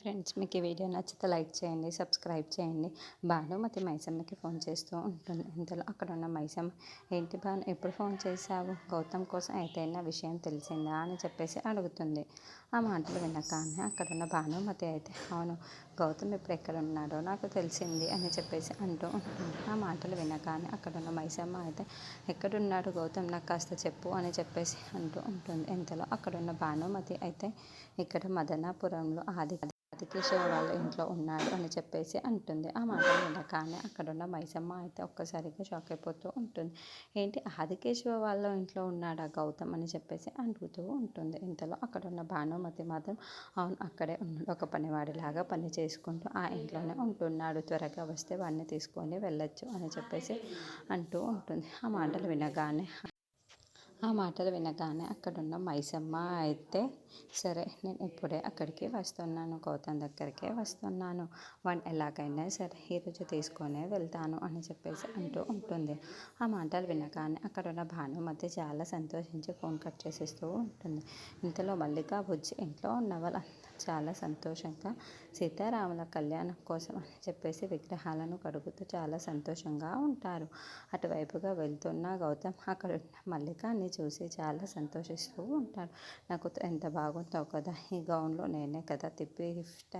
Friends, మీకు ఈ video నచ్చితే లైక్ చేయండి, సబ్స్క్రైబ్ చేయండి. భానుమతి మైసమ్మకి ఫోన్ చేస్తూ ఉంటుంది. ఇంతలో అక్కడ ఉన్న మైసమ్మ, ఏంటి భాను ఎప్పుడు ఫోన్ చేశావు? గౌతమ్ కోసం ఏదైనా విషయం తెలిసిందా అని చెప్పేసి అడుగుతుంది. ఆ మాటలు వినగానే అక్కడున్న భానుమతి అయితే, అవును, గౌతమ్ ఇప్పుడు ఎక్కడ ఉన్నాడో నాకు తెలిసింది అని చెప్పేసి అంటూ ఉంటుంది. ఆ మాటలు వినగానే అక్కడున్న మైసమ్మ అయితే, ఎక్కడున్నాడు గౌతమ్, నాకు కాస్త చెప్పు అని చెప్పేసి అంటూ ఉంటుంది. ఇంతలో అక్కడున్న భానుమతి అయితే, ఇక్కడ మదనాపురంలో ఆదికేశవ వాళ్ళ ఇంట్లో ఉన్నాడు అని చెప్పేసి అంటుంది. ఆ మాటలు వినగానే అక్కడున్న మైసమ్మ అయితే ఒక్కసారిగా షాక్ అయిపోతూ ఉంటుంది. ఏంటి, ఆదికేశవ వాళ్ళ ఇంట్లో ఉన్నాడా గౌతమ్ అని చెప్పేసి అడుగుతూ ఉంటుంది. ఇంతలో అక్కడున్న భానుమతి మాత్రం, అవును, అక్కడే ఉన్నాడు, ఒక పనివాడిలాగా పని చేసుకుంటూ ఆ ఇంట్లోనే ఉంటున్నాడు, త్వరగా వస్తే వాడిని తీసుకొని వెళ్ళొచ్చు అని చెప్పేసి అంటూ ఉంటుంది. ఆ మాటలు వినగానే అక్కడున్న మైసమ్మ అయితే, సరే, నేను ఇప్పుడే అక్కడికి వస్తున్నాను, గౌతమ్ దగ్గరికే వస్తున్నాను, వాడిని ఎలాగైనా సరే ఈరోజు తీసుకొనే వెళ్తాను అని చెప్పేసి అంటూ ఉంటుంది. ఆ మాటలు వినగానే అక్కడున్న భానుమతి చాలా సంతోషించి ఫోన్ కట్ చేసేస్తూ ఉంటుంది. ఇంతలో మల్లిక బుజ్జి ఇంట్లో ఉన్న వాళ్ళందరూ చాలా సంతోషంగా సీతారాముల కళ్యాణం కోసం అని చెప్పేసి విగ్రహాలను కడుగుతూ చాలా సంతోషంగా ఉంటారు. అటువైపుగా వెళ్తున్న గౌతమ్ అక్కడ మల్లికని చూసి చాలా సంతోషిస్తూ ఉంటాడు. నాకు ఎంత బాగుందో కదా, ఈ గౌన్లో నేనే కదా తిప్పి గిఫ్ట్